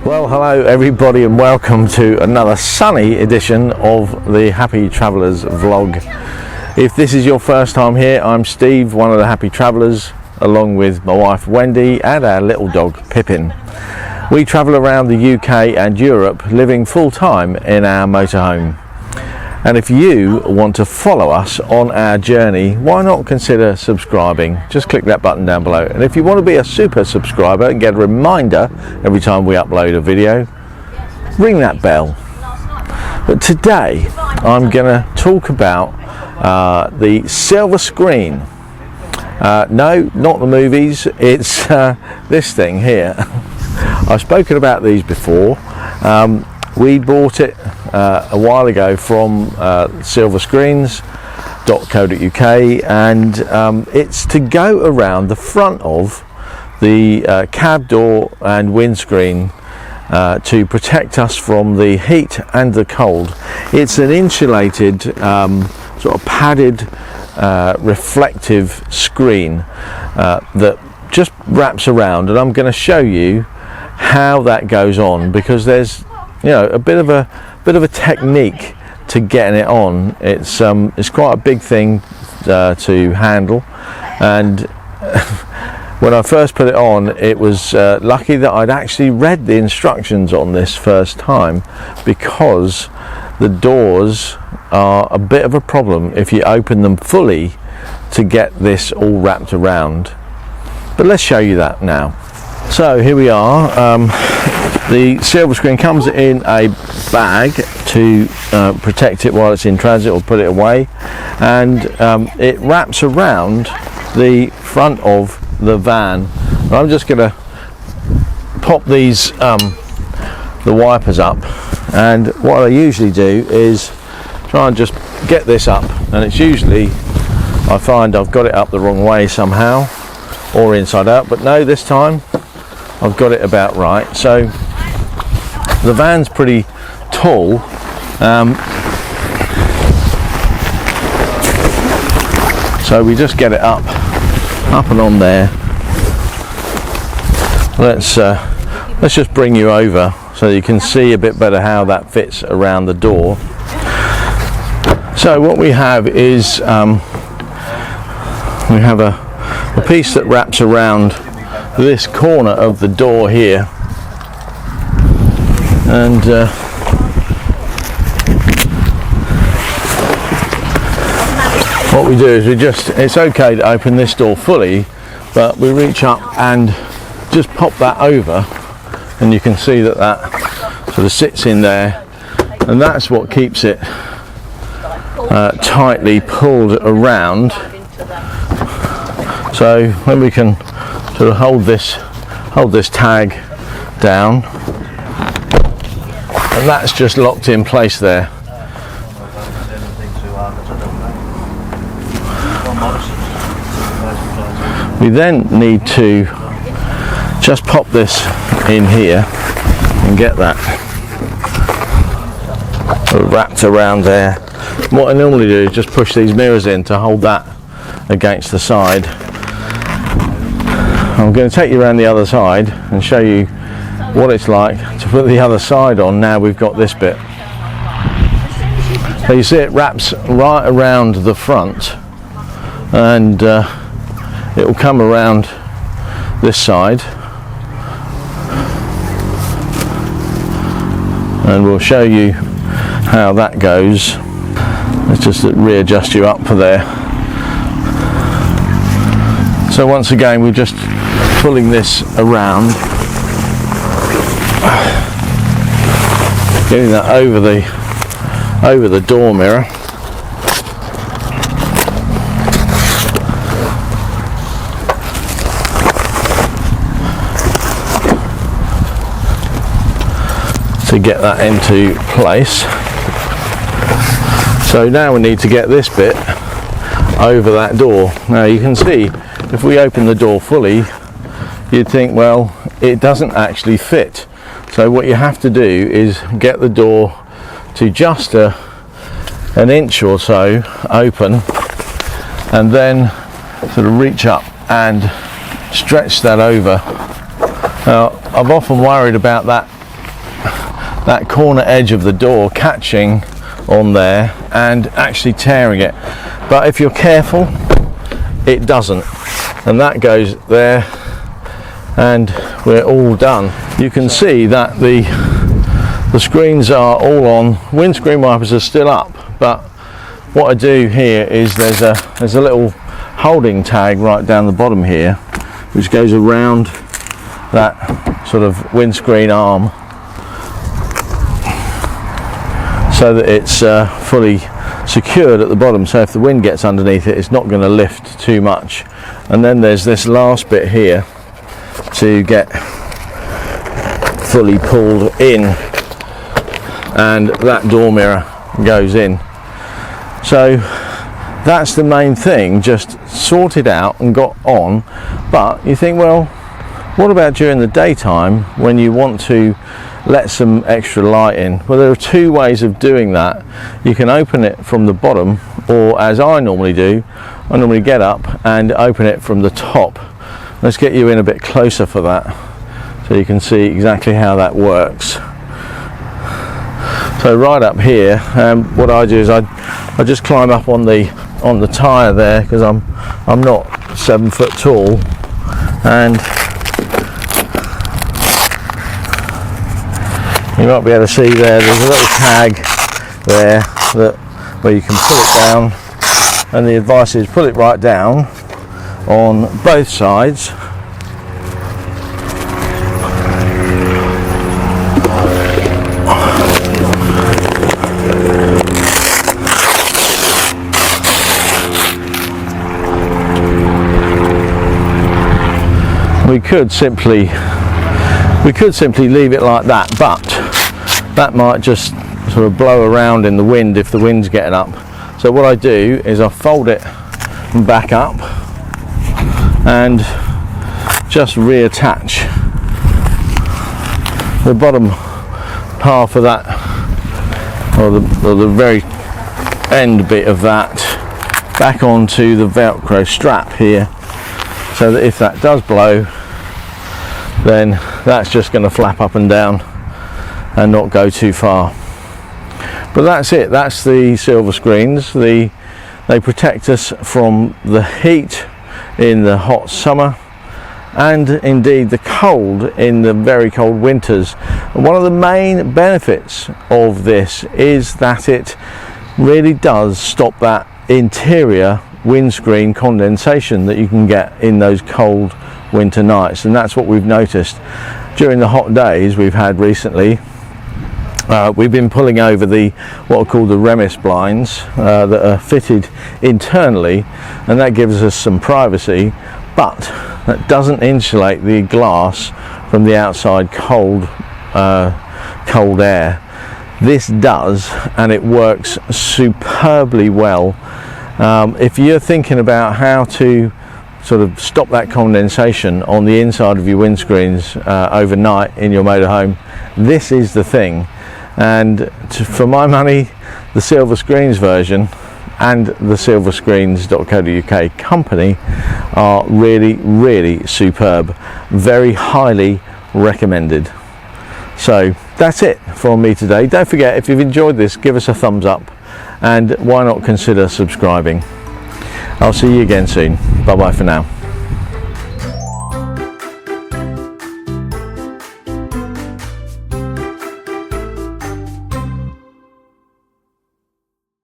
Well, hello everybody and welcome to another sunny edition of the Happy Travellers vlog. If this is your first time here, I'm Steve, one of the Happy Travellers, along with my wife Wendy and our little dog Pippin. We travel around the UK and Europe living full-time in our motorhome. And if you want to follow us on our journey, why not consider subscribing? Just click that button down below. And if you want to be a super subscriber and get a reminder every time we upload a video, ring that bell. But today I'm going to talk about the silver screen. No, not the movies, it's this thing here. I've spoken about these before. We bought it a while ago from silverscreens.co.uk, and it's to go around the front of the cab door and windscreen to protect us from the heat and the cold. It's an insulated sort of padded reflective screen that just wraps around, and I'm going to show you how that goes on, because there's a bit of a technique to getting it on. It's quite a big thing to handle, and when I first put it on, it was lucky that I'd actually read the instructions on this first time, because the doors are a bit of a problem if you open them fully to get this all wrapped around. But let's show you that now. So here we are. The silver screen comes in a bag to protect it while it's in transit, or put it away, and it wraps around the front of the van. And I'm just going to pop these the wipers up, and what I usually do is try and just get this up, and it's usually, I find I've got it up the wrong way somehow, or inside out, but no, this time I've got it about right. So the van's pretty tall, so we just get it up and on there. Let's just bring you over so you can see a bit better how that fits around the door. So what we have is we have a piece that wraps around this corner of the door here, and what we do is it's okay to open this door fully, but we reach up and just pop that over, and you can see that sort of sits in there, and that's what keeps it tightly pulled around. So when we can sort of hold this tag down, and that's just locked in place there. We then need to just pop this in here and get that sort of wrapped around there. What I normally do is just push these mirrors in to hold that against the side. I'm going to take you around the other side and show you what it's like to put the other side on. Now we've got this bit. So you see it wraps right around the front, and it will come around this side, and we'll show you how that goes. Let's just readjust you up for there. So once again, we're just pulling this around, getting that over the door mirror. To get that into place. So now we need to get this bit over that door. Now you can see, if we open the door fully, you'd think, well, it doesn't actually fit. So what you have to do is get the door to just an inch or so open, and then sort of reach up and stretch that over. Now, I've often worried about that that corner edge of the door catching on there and actually tearing it. But if you're careful, it doesn't, and that goes there, and we're all done. You can see that the screens are all on. Windscreen wipers are still up, but what I do here is there's a little holding tag right down the bottom here, which goes around that sort of windscreen arm, so that it's fully secured at the bottom, so if the wind gets underneath it, it's not going to lift too much. And then there's this last bit here to get fully pulled in, and that door mirror goes in. So that's the main thing, just sorted out and got on. But you think, well, what about during the daytime when you want to let some extra light in? Well, there are two ways of doing that. You can open it from the bottom, or as I normally do, I normally get up and open it from the top. Let's get you in a bit closer for that, so you can see exactly how that works. So right up here, what I do is I just climb up on the tyre there, because I'm not 7 foot tall, and you might be able to see there's a little tag there where you can pull it down, and the advice is pull it right down on both sides. We could simply leave it like that, but that might just sort of blow around in the wind if the wind's getting up. So what I do is I fold it back up and just reattach the bottom half of that, or the very end bit of that, back onto the Velcro strap here, so that if that does blow, then that's just going to flap up and down and not go too far. But that's it. That's the silver screens. They protect us from the heat in the hot summer, and indeed the cold in the very cold winters. And one of the main benefits of this is that it really does stop that interior windscreen condensation that you can get in those cold winter nights. And that's what we've noticed during the hot days we've had recently. We've been pulling over what are called the Remis blinds that are fitted internally, and that gives us some privacy, but that doesn't insulate the glass from the outside cold air. This does, and it works superbly well. If you're thinking about how to sort of stop that condensation on the inside of your windscreens overnight in your motorhome, this is the thing. And for my money, the Silver Screens version and the silverscreens.co.uk company are really, really superb. Very highly recommended. So that's it from me today. Don't forget, if you've enjoyed this, give us a thumbs up, and why not consider subscribing. I'll see you again soon. Bye bye for now.